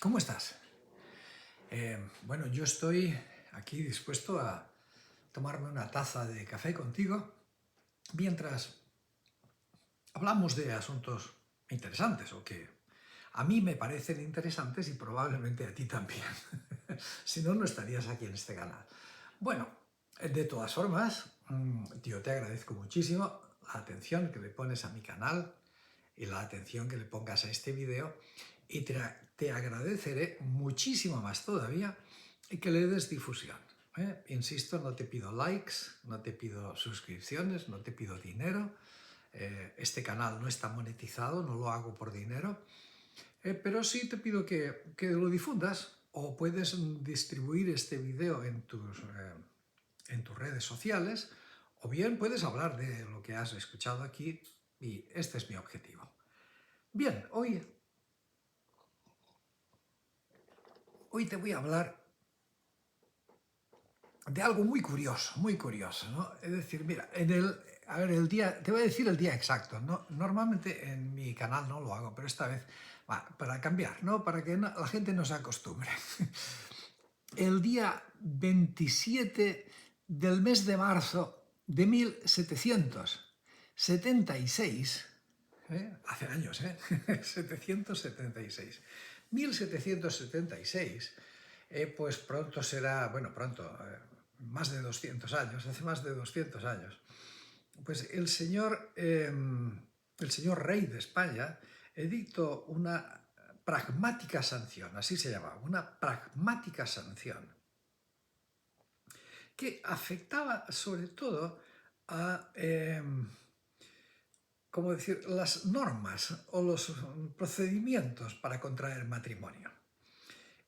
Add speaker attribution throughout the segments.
Speaker 1: ¿Cómo estás? Bueno, yo estoy aquí dispuesto a tomarme una taza de café contigo mientras hablamos de asuntos interesantes o que a mí me parecen interesantes y probablemente a ti también. Si no, no estarías aquí en este canal. Bueno, de todas formas, yo te agradezco muchísimo la atención que le pones a mi canal y la atención que le pongas a este vídeo y te agradeceré muchísimo más todavía que le des difusión. Insisto, no te pido likes, no te pido suscripciones, no te pido dinero. Este canal no está monetizado, no lo hago por dinero, pero sí te pido que lo difundas o puedes distribuir este vídeo en tus redes sociales o bien puedes hablar de lo que has escuchado aquí y este es mi objetivo. Bien, hoy te voy a hablar de algo muy curioso, ¿no? Es decir, mira, el día, te voy a decir el día exacto, ¿no? Normalmente en mi canal no lo hago, pero esta vez, para cambiar, ¿no? Para que la gente no se acostumbre. El día 27 del mes de marzo de 1776, hace años, 776, 1776, pues pronto será, bueno, pronto, más de 200 años, hace más de 200 años, pues el señor rey de España edictó una pragmática sanción, así se llamaba, una pragmática sanción, que afectaba sobre todo a como decir, las normas o los procedimientos para contraer matrimonio.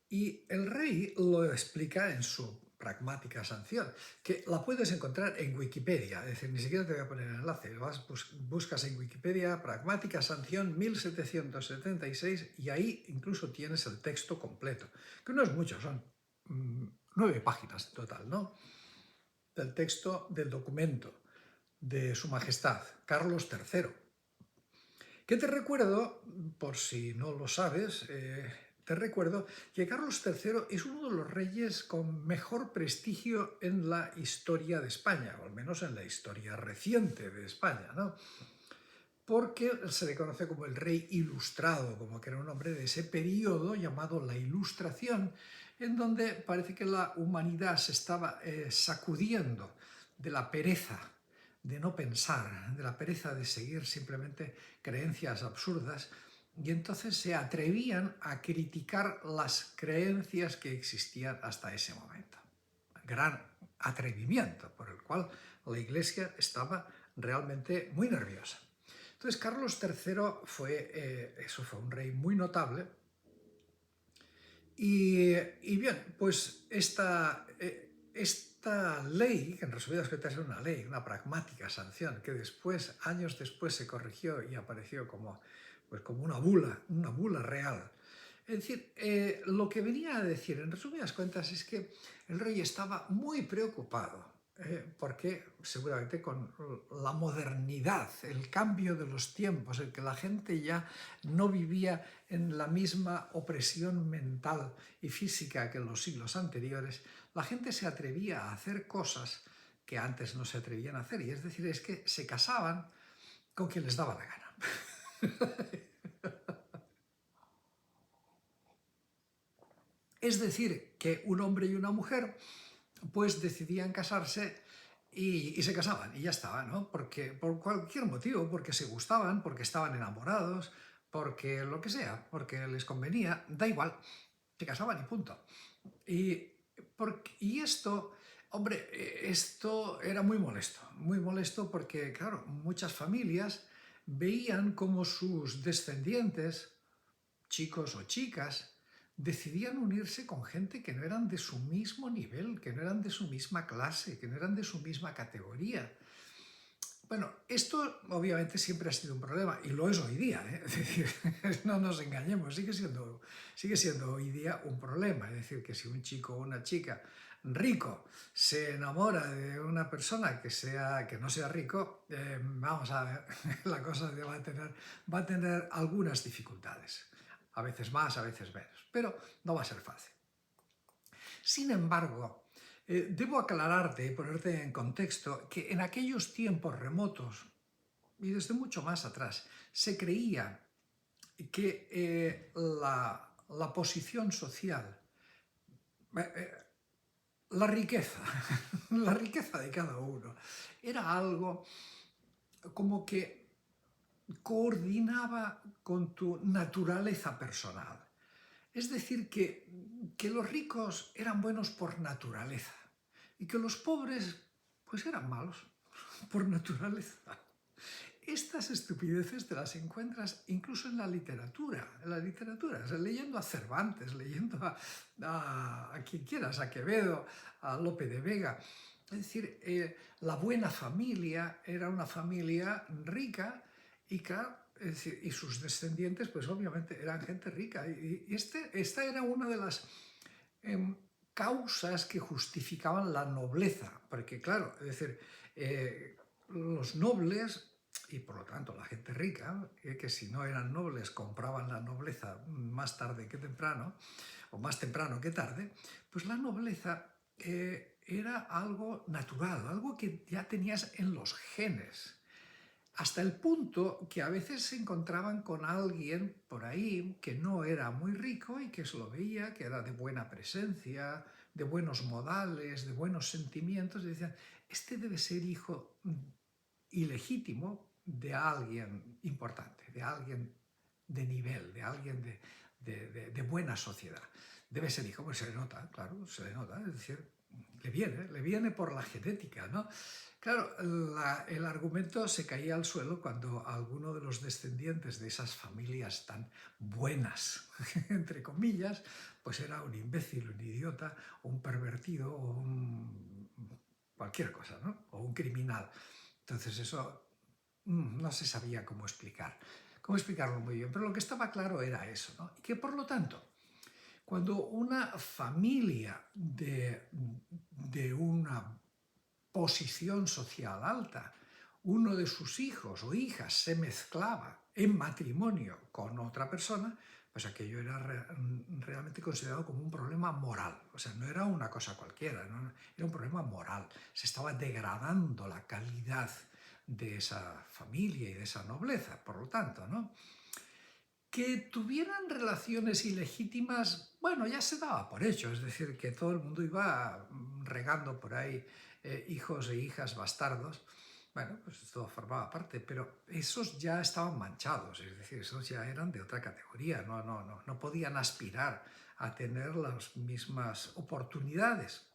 Speaker 1: Y el rey lo explica en su pragmática sanción, que la puedes encontrar en Wikipedia, es decir, ni siquiera te voy a poner el enlace, buscas en Wikipedia pragmática sanción 1776 y ahí incluso tienes el texto completo, que no es mucho, son 9 páginas en total, ¿no? Del texto del documento de Su Majestad Carlos III. Que te recuerdo, por si no lo sabes, te recuerdo que Carlos III es uno de los reyes con mejor prestigio en la historia de España, o al menos en la historia reciente de España, ¿no? Porque se le conoce como el rey ilustrado, como que era un hombre de ese periodo llamado la Ilustración, en donde parece que la humanidad se estaba sacudiendo de la pereza de no pensar, de la pereza de seguir simplemente creencias absurdas, y entonces se atrevían a criticar las creencias que existían hasta ese momento. Gran atrevimiento por el cual la Iglesia estaba realmente muy nerviosa. Entonces Carlos III fue un rey muy notable y bien, pues esta ley, que en resumidas cuentas era una ley, una pragmática sanción, que después, años después, se corrigió y apareció como una bula real. Es decir, lo que venía a decir, en resumidas cuentas, es que el rey estaba muy preocupado, porque seguramente con la modernidad, el cambio de los tiempos, el que la gente ya no vivía en la misma opresión mental y física que en los siglos anteriores, la gente se atrevía a hacer cosas que antes no se atrevían a hacer, y es decir, es que se casaban con quien les daba la gana. Es decir, que un hombre y una mujer pues decidían casarse y se casaban y ya estaba, ¿no? Porque, por cualquier motivo, porque se gustaban, porque estaban enamorados, porque lo que sea, porque les convenía, da igual, se casaban y punto. Y esto, hombre, esto era muy molesto porque, claro, muchas familias veían como sus descendientes, chicos o chicas, decidían unirse con gente que no eran de su mismo nivel, que no eran de su misma clase, que no eran de su misma categoría. Bueno, esto obviamente siempre ha sido un problema y lo es hoy día, ¿eh? Es decir, no nos engañemos, sigue siendo hoy día un problema. Es decir, que si un chico o una chica rico se enamora de una persona que no sea rico, vamos a ver, la cosa va a tener algunas dificultades. a veces más, a veces menos, pero no va a ser fácil. Sin embargo, debo aclararte y ponerte en contexto que en aquellos tiempos remotos, y desde mucho más atrás, se creía que la posición social, la riqueza, la riqueza de cada uno, era algo como que coordinaba con tu naturaleza personal. Es decir, que los ricos eran buenos por naturaleza y que los pobres pues eran malos por naturaleza. Estas estupideces te las encuentras incluso en la literatura, o sea, leyendo a Cervantes, leyendo a quien quieras, a Quevedo, a Lope de Vega. Es decir, la buena familia era una familia rica y claro, es decir, y sus descendientes pues obviamente eran gente rica. Y esta era una de las causas que justificaban la nobleza, porque claro, es decir, los nobles y por lo tanto la gente rica, que si no eran nobles compraban la nobleza más tarde que temprano, o más temprano que tarde, pues la nobleza era algo natural, algo que ya tenías en los genes. Hasta el punto que a veces se encontraban con alguien por ahí que no era muy rico y que se lo veía, que era de buena presencia, de buenos modales, de buenos sentimientos, y decían, este debe ser hijo ilegítimo de alguien importante, de alguien de nivel, de alguien de buena sociedad. Debe ser hijo, pues se le nota, claro, se le nota, es decir, le viene por la genética, ¿no? Claro, el argumento se caía al suelo cuando alguno de los descendientes de esas familias tan buenas, entre comillas, pues era un imbécil, un idiota, un pervertido o cualquier cosa, ¿no? O un criminal. Entonces eso no se sabía cómo explicarlo muy bien, pero lo que estaba claro era eso, ¿no? Y que por lo tanto, cuando una familia de una posición social alta, uno de sus hijos o hijas se mezclaba en matrimonio con otra persona, pues aquello era realmente considerado como un problema moral. O sea, no era una cosa cualquiera, ¿no? Era un problema moral. Se estaba degradando la calidad de esa familia y de esa nobleza, por lo tanto, ¿no? Que tuvieran relaciones ilegítimas, bueno, ya se daba por hecho, es decir, que todo el mundo iba regando por ahí hijos e hijas bastardos. Bueno, pues esto formaba parte, pero esos ya estaban manchados, es decir, esos ya eran de otra categoría, no podían aspirar a tener las mismas oportunidades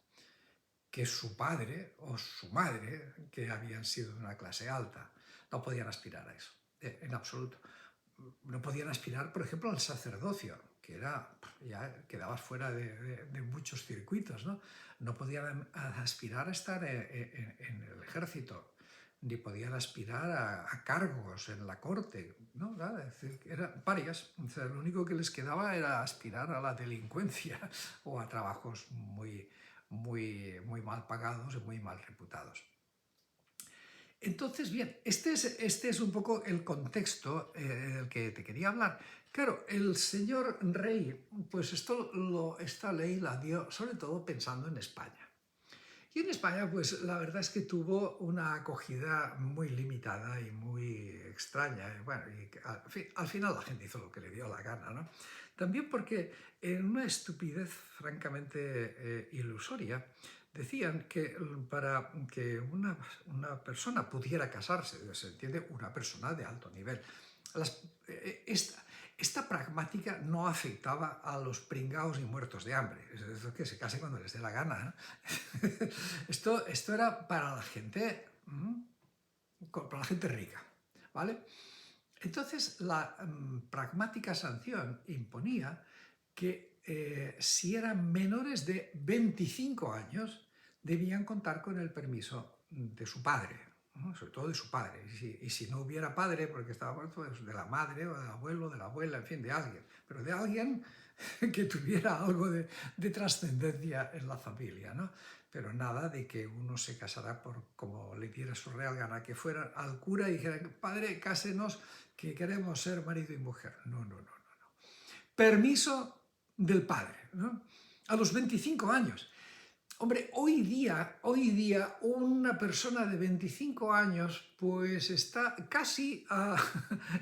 Speaker 1: que su padre o su madre, que habían sido de una clase alta. No podían aspirar a eso, en absoluto. No podían aspirar, por ejemplo, al sacerdocio, que era, ya quedabas fuera de muchos circuitos, ¿no? No podían aspirar a estar en el ejército, ni podían aspirar a cargos en la corte, ¿no? Es decir, eran parias. O sea, lo único que les quedaba era aspirar a la delincuencia o a trabajos muy mal pagados y muy mal reputados. Entonces, bien, este es un poco el contexto del que te quería hablar. Claro, el señor rey, pues esta ley la dio sobre todo pensando en España. Y en España, pues la verdad es que tuvo una acogida muy limitada y muy extraña. Y, bueno, al final la gente hizo lo que le dio la gana, ¿no? También porque en una estupidez francamente ilusoria, decían que para que una persona pudiera casarse, se entiende una persona de alto nivel, esta pragmática no afectaba a los pringaos y muertos de hambre, es decir, que se case cuando les dé la gana, ¿eh? Esto era para la gente rica, ¿vale? Entonces la pragmática sanción imponía que si eran menores de 25 años debían contar con el permiso de su padre, ¿no? Sobre todo de su padre, y si no hubiera padre porque estaba muerto, pues de la madre o del abuelo, de la abuela, en fin, de alguien, pero de alguien que tuviera algo de trascendencia en la familia, ¿no? Pero nada de que uno se casara por como le diera su real gana, que fuera al cura y dijera, padre, cásenos, que queremos ser marido y mujer. No. permiso del padre, ¿no? A los 25 años. Hombre, hoy día una persona de 25 años pues está casi,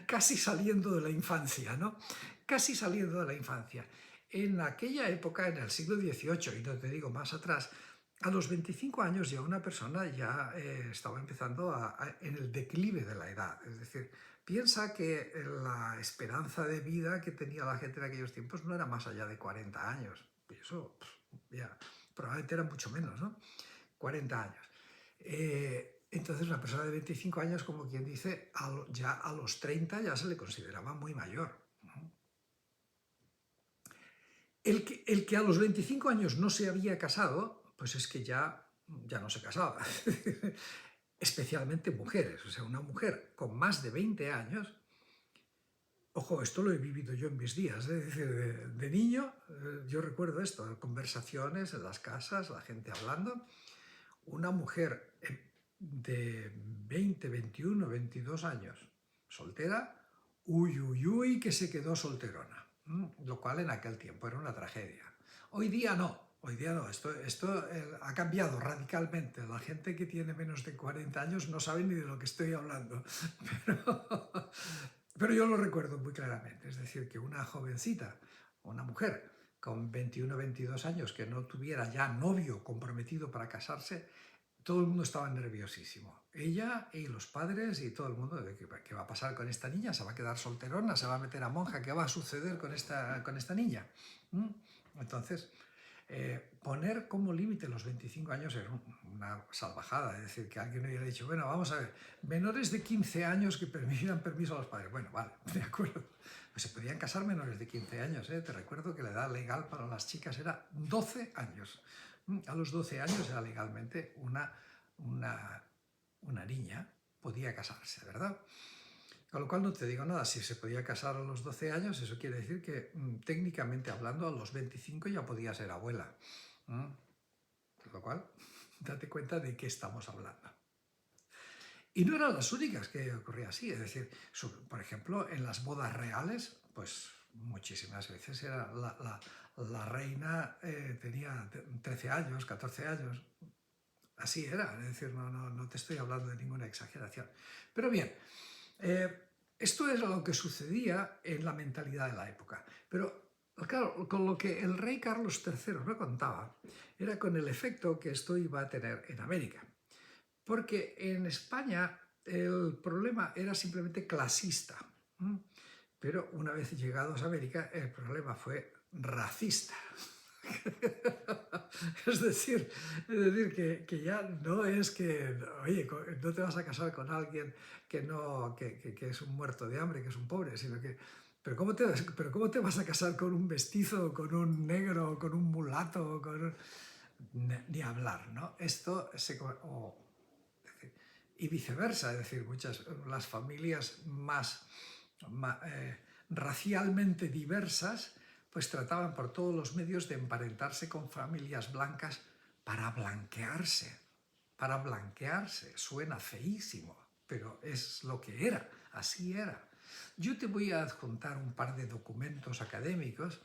Speaker 1: casi saliendo de la infancia, ¿no? Casi saliendo de la infancia. En aquella época, en el siglo XVIII, y no te digo más atrás, a los 25 años ya una persona ya estaba empezando en el declive de la edad. Es decir, piensa que la esperanza de vida que tenía la gente en aquellos tiempos no era más allá de 40 años. Y eso ya probablemente era mucho menos, ¿no? 40 años. Entonces una persona de 25 años, como quien dice, ya a los 30 ya se le consideraba muy mayor. El que a los 25 años no se había casado, pues es que ya no se casaba. Especialmente mujeres. O sea, una mujer con más de 20 años, ojo, esto lo he vivido yo en mis días, es decir, de niño, yo recuerdo esto, conversaciones en las casas, la gente hablando, una mujer de 20, 21, 22 años, soltera, uy, uy, uy, que se quedó solterona, lo cual en aquel tiempo era una tragedia. Hoy día no. Hoy día no, esto ha cambiado radicalmente. La gente que tiene menos de 40 años no sabe ni de lo que estoy hablando. Pero yo lo recuerdo muy claramente. Es decir, que una jovencita, una mujer con 21 o 22 años que no tuviera ya novio comprometido para casarse, todo el mundo estaba nerviosísimo. Ella y los padres y todo el mundo, ¿qué va a pasar con esta niña? ¿Se va a quedar solterona? ¿Se va a meter a monja? ¿Qué va a suceder con esta niña? Entonces, poner como límite los 25 años era una salvajada. Es decir, que alguien hubiera dicho, bueno, vamos a ver, menores de 15 años que pidan permiso a los padres. Bueno, vale, de acuerdo. Pues se podían casar menores de 15 años. Te recuerdo que la edad legal para las chicas era 12 años. A los 12 años era legalmente una niña podía casarse, ¿verdad? Con lo cual no te digo nada, si se podía casar a los 12 años, eso quiere decir que técnicamente hablando a los 25 ya podía ser abuela. Con lo cual, date cuenta de qué estamos hablando. Y no eran las únicas que ocurría así, es decir, por ejemplo, en las bodas reales, pues muchísimas veces era la reina tenía 13 años, 14 años, así era, es decir, no te estoy hablando de ninguna exageración. Pero bien, esto era lo que sucedía en la mentalidad de la época. Pero claro, con lo que el rey Carlos III me contaba, era con el efecto que esto iba a tener en América. Porque en España el problema era simplemente clasista. Pero una vez llegados a América, el problema fue racista. Es decir que ya no es que, oye, no te vas a casar con alguien que es un muerto de hambre, que es un pobre, sino que, pero ¿cómo te vas a casar con un mestizo, con un negro, con un mulato, ni hablar, ¿no? Esto y viceversa, es decir, las familias más racialmente diversas pues trataban por todos los medios de emparentarse con familias blancas para blanquearse. Para blanquearse. Suena feísimo, pero es lo que era, así era. Yo te voy a adjuntar un par de documentos académicos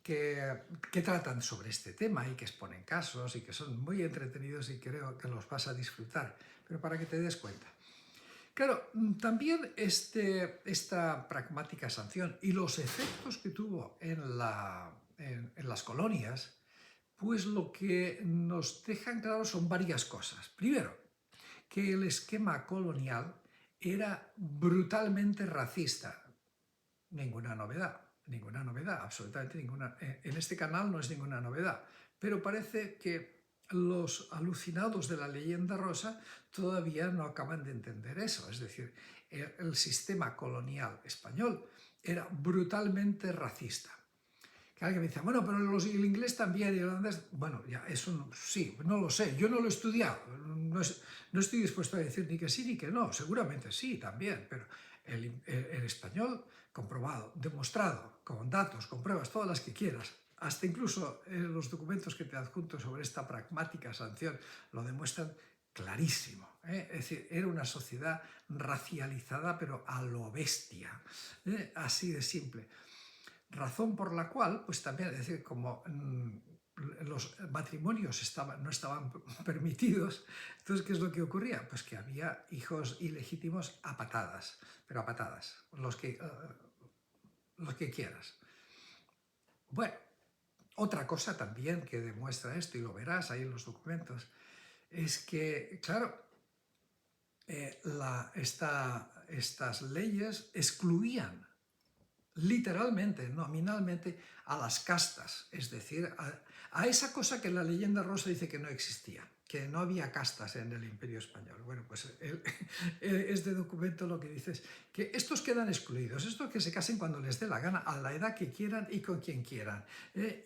Speaker 1: que tratan sobre este tema y que exponen casos y que son muy entretenidos y creo que los vas a disfrutar, pero para que te des cuenta. Claro, también esta pragmática sanción y los efectos que tuvo en las colonias, pues lo que nos dejan claro son varias cosas. Primero, que el esquema colonial era brutalmente racista. Ninguna novedad, absolutamente ninguna. En este canal no es ninguna novedad, pero parece que los alucinados de la leyenda rosa todavía no acaban de entender eso. Es decir, el sistema colonial español era brutalmente racista. Que alguien me dice, bueno, pero el inglés también y el holandés, bueno, ya, eso sí, no lo sé, yo no lo he estudiado, no estoy dispuesto a decir ni que sí ni que no, seguramente sí, también, pero el español comprobado, demostrado, con datos, con pruebas, todas las que quieras, hasta incluso los documentos que te adjunto sobre esta pragmática sanción lo demuestran clarísimo. Es decir, era una sociedad racializada, pero a lo bestia, así de simple. razón por la cual, pues también, es decir, como los matrimonios no estaban permitidos, entonces, ¿qué es lo que ocurría? Pues que había hijos ilegítimos a patadas, pero a patadas, los que quieras. Bueno, otra cosa también que demuestra esto, y lo verás ahí en los documentos, es que, claro, estas leyes excluían literalmente, nominalmente, a las castas, es decir, a esa cosa que la leyenda rosa dice que no existía, que no había castas en el Imperio Español. Bueno, pues este documento lo que dice es que estos quedan excluidos, estos que se casen cuando les dé la gana, a la edad que quieran y con quien quieran.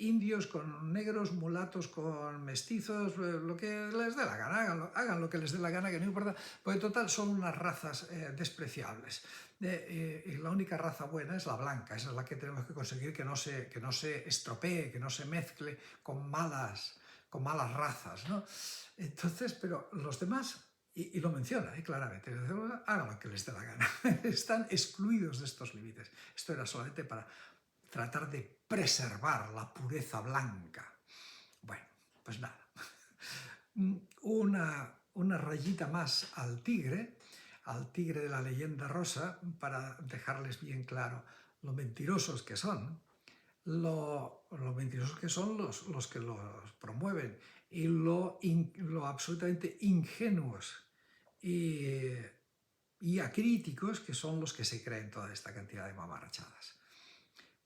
Speaker 1: Indios con negros, mulatos con mestizos, lo que les dé la gana, hagan lo que les dé la gana, que no importa, porque total son unas razas despreciables. Y la única raza buena es la blanca, esa es la que tenemos que conseguir que no se estropee, que no se mezcle con malas razas, ¿no? Entonces, pero los demás, y lo menciona claramente, hagan lo que les dé la gana, están excluidos de estos límites. Esto era solamente para tratar de preservar la pureza blanca. Bueno, pues nada, una rayita más al tigre de la leyenda rosa, para dejarles bien claro lo mentirosos que son, lo mentirosos que son los que los promueven, y lo absolutamente ingenuos y acríticos que son los que se creen toda esta cantidad de mamarrachadas.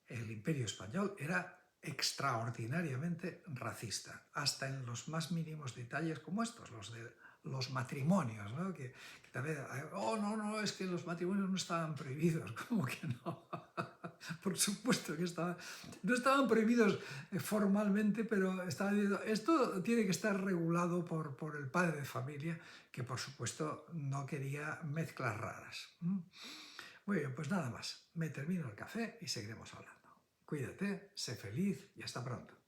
Speaker 1: El Imperio Español era extraordinariamente racista, hasta en los más mínimos detalles como estos, los de los matrimonios, ¿no? Que también, no, es que los matrimonios no estaban prohibidos, ¿cómo que no? Por supuesto que no estaban prohibidos formalmente, pero estaban diciendo, esto tiene que estar regulado por el padre de familia, que por supuesto no quería mezclas raras. Muy bien, pues nada más, me termino el café y seguiremos hablando. Cuídate, sé feliz y hasta pronto.